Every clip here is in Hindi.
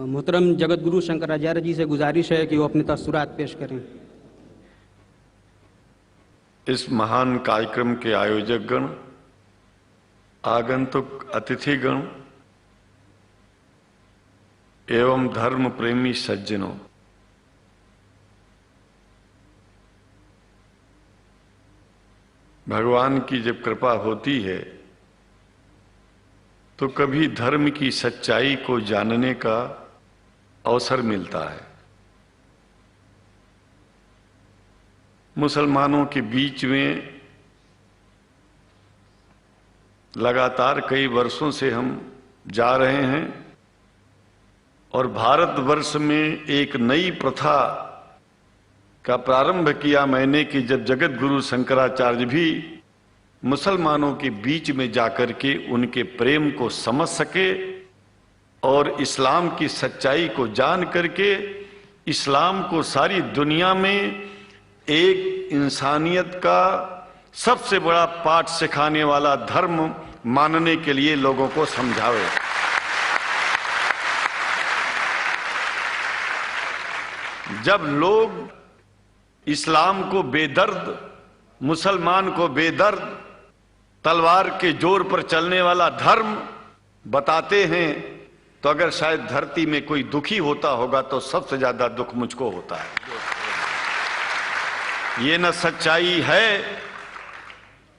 मोहतरम जगत गुरु शंकराचार्य जी से गुजारिश है कि वो अपने तअस्सुरात पेश करें। इस महान कार्यक्रम के आयोजक गण, आगंतुक अतिथिगण एवं धर्म प्रेमी सज्जनों, भगवान की जब कृपा होती है तो कभी धर्म की सच्चाई को जानने का अवसर मिलता है। मुसलमानों के बीच में लगातार कई वर्षों से हम जा रहे हैं और भारतवर्ष में एक नई प्रथा का प्रारंभ किया मैंने कि जब जगत गुरु शंकराचार्य भी मुसलमानों के बीच में जाकर के उनके प्रेम को समझ सके और इस्लाम की सच्चाई को जान करके इस्लाम को सारी दुनिया में एक इंसानियत का सबसे बड़ा पाठ सिखाने वाला धर्म मानने के लिए लोगों को समझावे। जब लोग इस्लाम को बेदर्द, मुसलमान को बेदर्द, तलवार के जोर पर चलने वाला धर्म बताते हैं तो अगर शायद धरती में कोई दुखी होता होगा तो सबसे ज्यादा दुख मुझको होता है। ये न सच्चाई है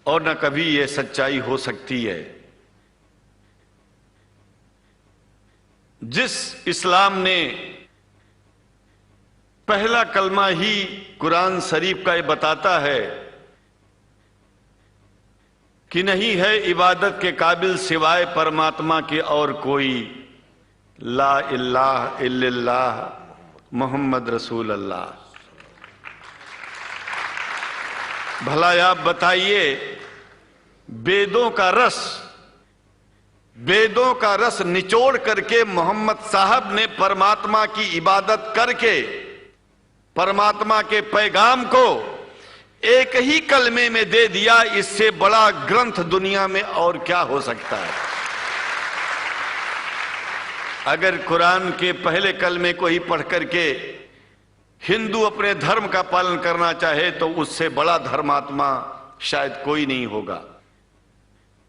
और न कभी ये सच्चाई हो सकती है। जिस इस्लाम ने पहला कलमा ही कुरान शरीफ का ये बताता है कि नहीं है इबादत के काबिल सिवाय परमात्मा के और कोई, ला इलाहा इल्लल्लाह मोहम्मद रसूल अल्लाह। भला आप बताइए, वेदों का रस निचोड़ करके मोहम्मद साहब ने परमात्मा की इबादत करके परमात्मा के पैगाम को एक ही कलमे में दे दिया। इससे बड़ा ग्रंथ दुनिया में और क्या हो सकता है। अगर कुरान के पहले कलमे को ही पढ़ करके हिंदू अपने धर्म का पालन करना चाहे तो उससे बड़ा धर्मात्मा शायद कोई नहीं होगा।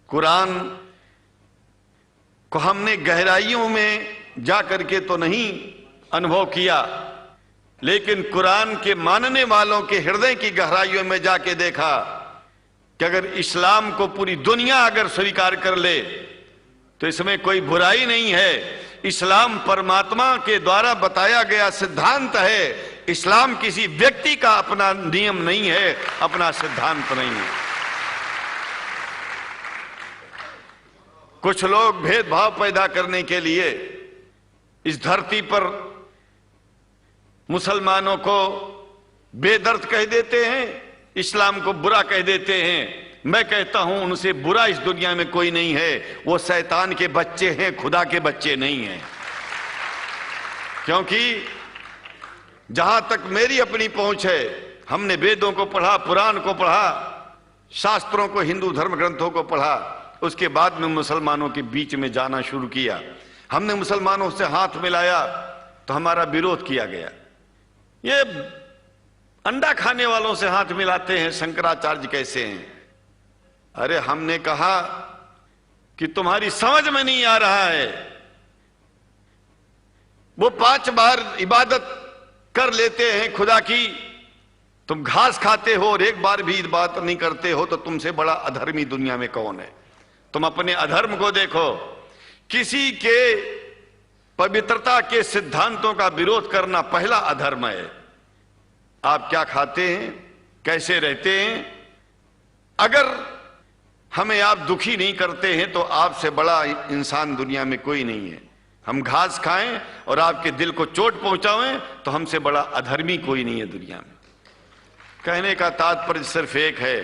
कुरान को हमने गहराइयों में जा करके तो नहीं अनुभव किया, लेकिन कुरान के मानने वालों के हृदय की गहराइयों में जाके देखा कि अगर इस्लाम को पूरी दुनिया अगर स्वीकार कर ले तो इसमें कोई बुराई नहीं है। इस्लाम परमात्मा के द्वारा बताया गया सिद्धांत है। इस्लाम किसी व्यक्ति का अपना नियम नहीं है, अपना सिद्धांत नहीं है। कुछ लोग भेदभाव पैदा करने के लिए इस धरती पर मुसलमानों को बेदर्द कह देते हैं, इस्लाम को बुरा कह देते हैं। मैं कहता हूं उनसे बुरा इस दुनिया में कोई नहीं है। वो शैतान के बच्चे हैं, खुदा के बच्चे नहीं हैं। क्योंकि जहां तक मेरी अपनी पहुंच है, हमने वेदों को पढ़ा, पुराण को पढ़ा, शास्त्रों को, हिंदू धर्म ग्रंथों को पढ़ा। उसके बाद में मुसलमानों के बीच में जाना शुरू किया। हमने मुसलमानों से हाथ मिलाया तो हमारा विरोध किया गया। ये अंडा खाने वालों से हाथ मिलाते हैं, शंकराचार्य कैसे हैं? अरे हमने कहा कि तुम्हारी समझ में नहीं आ रहा है। वो 5 बार इबादत कर लेते हैं खुदा की, तुम घास खाते हो और एक बार भी इबादत नहीं करते हो, तो तुमसे बड़ा अधर्मी दुनिया में कौन है? तुम अपने अधर्म को देखो। किसी के पवित्रता के सिद्धांतों का विरोध करना पहला अधर्म है। आप क्या खाते हैं, कैसे रहते हैं, अगर हमें आप दुखी नहीं करते हैं तो आपसे बड़ा इंसान दुनिया में कोई नहीं है। हम घास खाएं और आपके दिल को चोट पहुंचाएं तो हमसे बड़ा अधर्मी कोई नहीं है दुनिया में। कहने का तात्पर्य सिर्फ एक है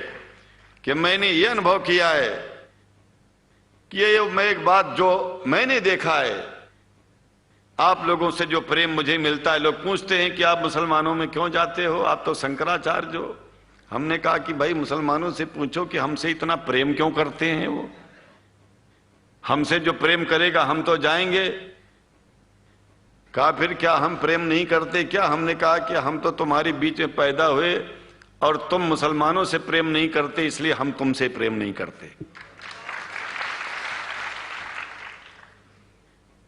कि मैंने ये अनुभव किया है कि ये मैं एक बात जो मैंने देखा है, आप लोगों से जो प्रेम मुझे मिलता है, लोग पूछते हैं कि आप मुसलमानों में क्यों जाते हो, आप तो शंकराचार्य हो। हमने कहा कि भाई मुसलमानों से पूछो कि हमसे इतना प्रेम क्यों करते हैं। वो हमसे जो प्रेम करेगा हम तो जाएंगे। कहा फिर क्या हम प्रेम नहीं करते क्या? हमने कहा कि हम तो तुम्हारे बीच में पैदा हुए और तुम मुसलमानों से प्रेम नहीं करते, इसलिए हम तुमसे प्रेम नहीं करते।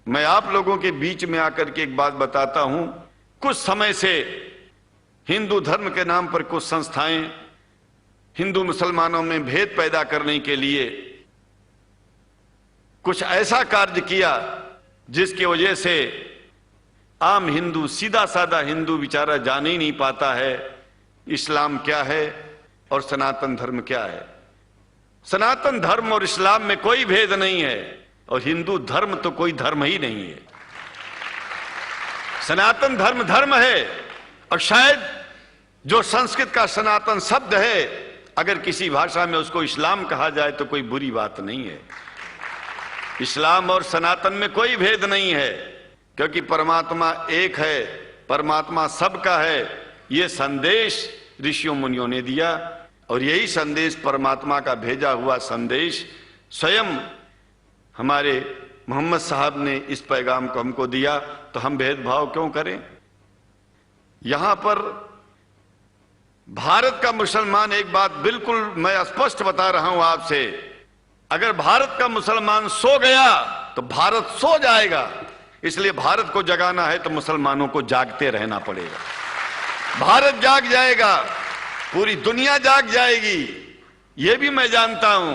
मैं आप लोगों के बीच में आकर के एक बात बताता हूं। कुछ समय से हिंदू धर्म के नाम पर कुछ संस्थाएं हिंदू मुसलमानों में भेद पैदा करने के लिए कुछ ऐसा कार्य किया जिसकी वजह से आम हिंदू, सीधा साधा हिंदू बेचारा जान ही नहीं पाता है इस्लाम क्या है और सनातन धर्म क्या है। सनातन धर्म और इस्लाम में कोई भेद नहीं है और हिंदू धर्म तो कोई धर्म ही नहीं है। सनातन धर्म धर्म है और शायद जो संस्कृत का सनातन शब्द है अगर किसी भाषा में उसको इस्लाम कहा जाए तो कोई बुरी बात नहीं है। इस्लाम और सनातन में कोई भेद नहीं है क्योंकि परमात्मा एक है, परमात्मा सबका है। ये संदेश ऋषियों मुनियों ने दिया और यही संदेश परमात्मा का भेजा हुआ संदेश स्वयं हमारे मोहम्मद साहब ने इस पैगाम को हमको दिया, तो हम भेदभाव क्यों करें? यहां पर भारत का मुसलमान, एक बात बिल्कुल मैं स्पष्ट बता रहा हूं आपसे, अगर भारत का मुसलमान सो गया तो भारत सो जाएगा। इसलिए भारत को जगाना है तो मुसलमानों को जागते रहना पड़ेगा। भारत जाग जाएगा, पूरी दुनिया जाग जाएगी। यह भी मैं जानता हूं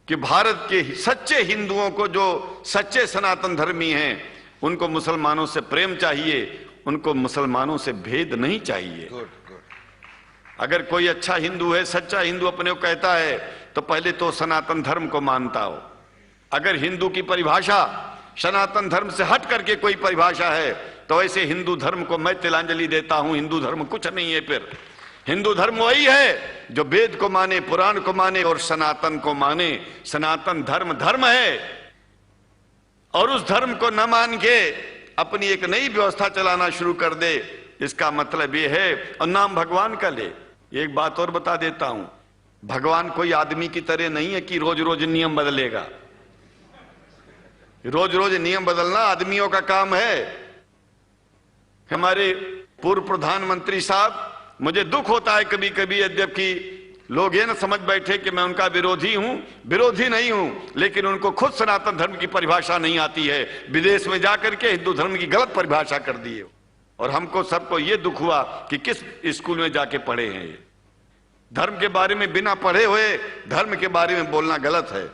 कि भारत के सच्चे हिंदुओं को, जो सच्चे सनातन धर्मी हैं, उनको मुसलमानों से प्रेम चाहिए, उनको मुसलमानों से भेद नहीं चाहिए। अगर कोई अच्छा हिंदू है, सच्चा हिंदू अपने को कहता है, तो पहले तो सनातन धर्म को मानता हो। अगर हिंदू की परिभाषा सनातन धर्म से हट करके कोई परिभाषा है तो ऐसे हिंदू धर्म को मैं तिलांजलि देता हूं। हिंदू धर्म कुछ नहीं है। फिर हिंदू धर्म वही है जो वेद को माने, पुराण को माने और सनातन को माने। सनातन धर्म धर्म है और उस धर्म को न मान के अपनी एक नई व्यवस्था चलाना शुरू कर दे, इसका मतलब ये है, और नाम भगवान का ले। एक बात और बता देता हूं, भगवान कोई आदमी की तरह नहीं है कि रोज रोज नियम बदलेगा। रोज रोज नियम बदलना आदमियों का काम है। हमारे पूर्व प्रधानमंत्री साहब, मुझे दुख होता है कभी कभी, यद्यपि लोग ये न समझ बैठे कि मैं उनका विरोधी हूं, विरोधी नहीं हूं, लेकिन उनको खुद सनातन धर्म की परिभाषा नहीं आती है। विदेश में जाकर के हिंदू धर्म की गलत परिभाषा कर दी है और हमको सबको ये दुख हुआ कि किस स्कूल में जाके पढ़े हैं। ये धर्म के बारे में बिना पढ़े हुए धर्म के बारे में बोलना गलत है।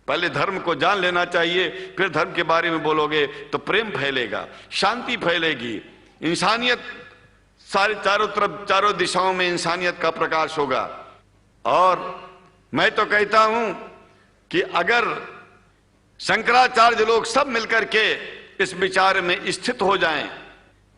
पहले धर्म को जान लेना चाहिए, फिर धर्म के बारे में बोलोगे तो प्रेम फैलेगा, शांति फैलेगी, इंसानियत सारे चारों तरफ, चारों दिशाओं में इंसानियत का प्रकाश होगा। और मैं तो कहता हूं कि अगर शंकराचार्य लोग सब मिलकर के इस विचार में स्थित हो जाएं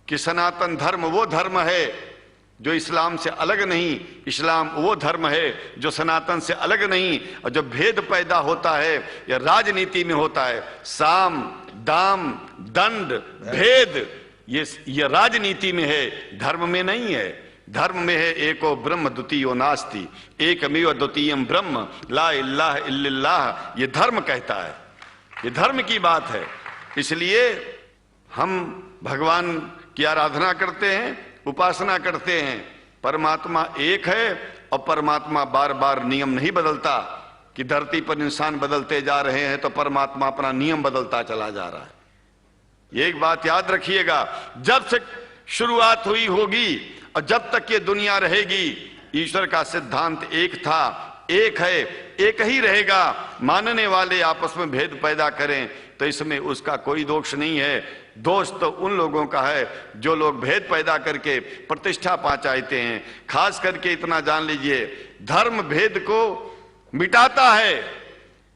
कि सनातन धर्म वो धर्म है जो इस्लाम से अलग नहीं, इस्लाम वो धर्म है जो सनातन से अलग नहीं, और जो भेद पैदा होता है या राजनीति में होता है, साम दाम दंड भेद, ये राजनीति में है, धर्म में नहीं है। धर्म में है एको ब्रह्म द्वितीयो नास्ति, एकमेव द्वितीयम ब्रह्म ला इलाहा इल्लल्लाह। ये धर्म कहता है, ये धर्म की बात है। इसलिए हम भगवान की आराधना करते हैं, उपासना करते हैं। परमात्मा एक है और परमात्मा बार बार नियम नहीं बदलता कि धरती पर इंसान बदलते जा रहे हैं तो परमात्मा अपना नियम बदलता चला जा रहा है। एक बात याद रखिएगा, जब से शुरुआत हुई होगी और जब तक ये दुनिया रहेगी, ईश्वर का सिद्धांत एक था, एक है, एक ही रहेगा। मानने वाले आपस में भेद पैदा करें तो इसमें उसका कोई दोष नहीं है। दोष तो उन लोगों का है जो लोग भेद पैदा करके प्रतिष्ठा पा चाहते हैं। खास करके इतना जान लीजिए, धर्म भेद को मिटाता है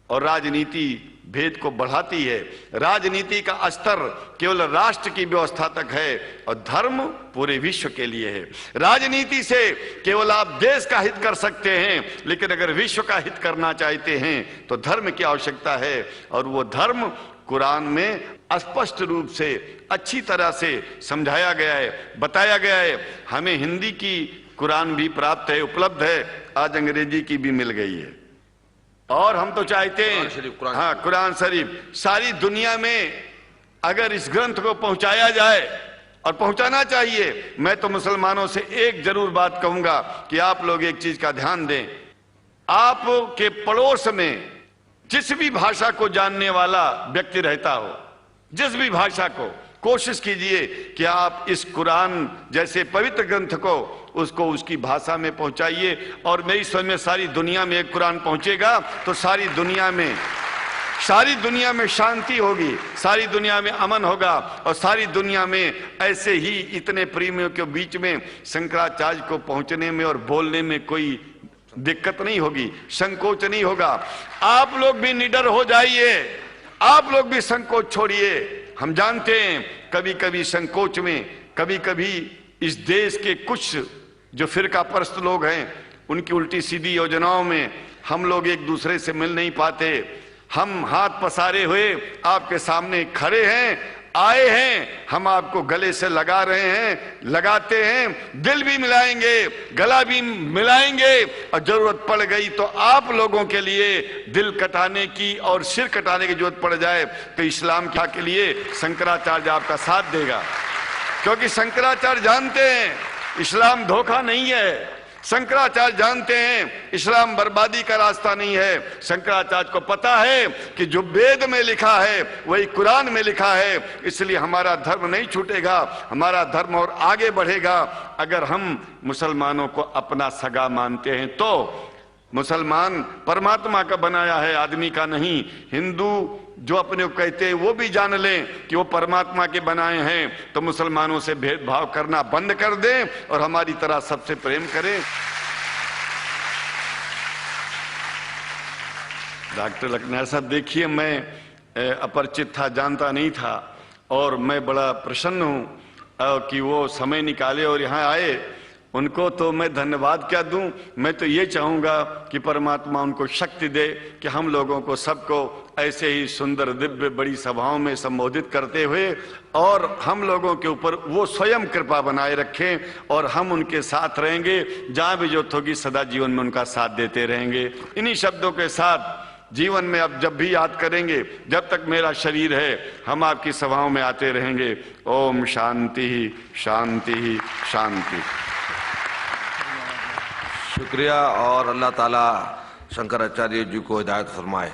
और राजनीति भेद को बढ़ाती है। राजनीति का स्तर केवल राष्ट्र की व्यवस्था तक है और धर्म पूरे विश्व के लिए है। राजनीति से केवल आप देश का हित कर सकते हैं, लेकिन अगर विश्व का हित करना चाहते हैं तो धर्म की आवश्यकता है। और वो धर्म कुरान में स्पष्ट रूप से अच्छी तरह से समझाया गया है, बताया गया है। हमें हिंदी की कुरान भी प्राप्त है, उपलब्ध है, आज अंग्रेजी की भी मिल गई है। और हम तो चाहते हैं, हाँ, कुरान शरीफ सारी दुनिया में अगर इस ग्रंथ को पहुंचाया जाए, और पहुंचाना चाहिए, मैं तो मुसलमानों से एक जरूर बात कहूंगा कि आप लोग एक चीज का ध्यान दें। आपके पड़ोस में जिस भी भाषा को जानने वाला व्यक्ति रहता हो, जिस भी भाषा को, कोशिश कीजिए कि आप इस कुरान जैसे पवित्र ग्रंथ को उसको उसकी भाषा में पहुंचाइए। और मेरी समझ में सारी दुनिया में एक कुरान पहुंचेगा तो सारी दुनिया में शांति होगी, सारी दुनिया में अमन होगा, और सारी दुनिया में ऐसे ही इतने प्रेमियों के बीच में शंकराचार्य को पहुंचने में और बोलने में कोई दिक्कत नहीं होगी, संकोच नहीं होगा। आप लोग भी निडर हो जाइए, आप लोग भी संकोच छोड़िए। हम जानते हैं कभी कभी संकोच में, कभी कभी इस देश के कुछ जो फिरका परस्त लोग हैं उनकी उल्टी सीधी योजनाओं में हम लोग एक दूसरे से मिल नहीं पाते। हम हाथ पसारे हुए आपके सामने खड़े हैं, आए हैं, हम आपको गले से लगा रहे हैं, लगाते हैं, दिल भी मिलाएंगे, गला भी मिलाएंगे, और जरूरत पड़ गई तो आप लोगों के लिए दिल कटाने की और सिर कटाने की जरूरत पड़ जाए तो इस्लाम के लिए शंकराचार्य आपका साथ देगा। क्योंकि शंकराचार्य जानते हैं इस्लाम धोखा नहीं है, शंकराचार्य जानते हैं इस्लाम बर्बादी का रास्ता नहीं है। शंकराचार्य को पता है कि जो वेद में लिखा है वही कुरान में लिखा है, इसलिए हमारा धर्म नहीं छूटेगा, हमारा धर्म और आगे बढ़ेगा। अगर हम मुसलमानों को अपना सगा मानते हैं तो मुसलमान परमात्मा का बनाया है, आदमी का नहीं। हिंदू जो अपने को कहते हैं वो भी जान लें कि वो परमात्मा के बनाए हैं, तो मुसलमानों से भेदभाव करना बंद कर दें और हमारी तरह सबसे प्रेम करें। डॉक्टर लखनऊ साहब, देखिए मैं अपरिचित था, जानता नहीं था, और मैं बड़ा प्रसन्न हूं कि वो समय निकाले और यहाँ आए। उनको तो मैं धन्यवाद क्या दूं, मैं तो ये चाहूंगा कि परमात्मा उनको शक्ति दे कि हम लोगों को सबको ऐसे ही सुंदर दिव्य बड़ी सभाओं में संबोधित करते हुए और हम लोगों के ऊपर वो स्वयं कृपा बनाए रखें, और हम उनके साथ रहेंगे, जहां भी जरूरत होगी सदा जीवन में उनका साथ देते रहेंगे। इन्हीं शब्दों के साथ जीवन में अब जब भी याद करेंगे, जब तक मेरा शरीर है हम आपकी सभाओं में आते रहेंगे। ओम शांति ही शांति ही शांति। शुक्रिया, और अल्लाह ताला शंकराचार्य जी को हिदायत फरमाए।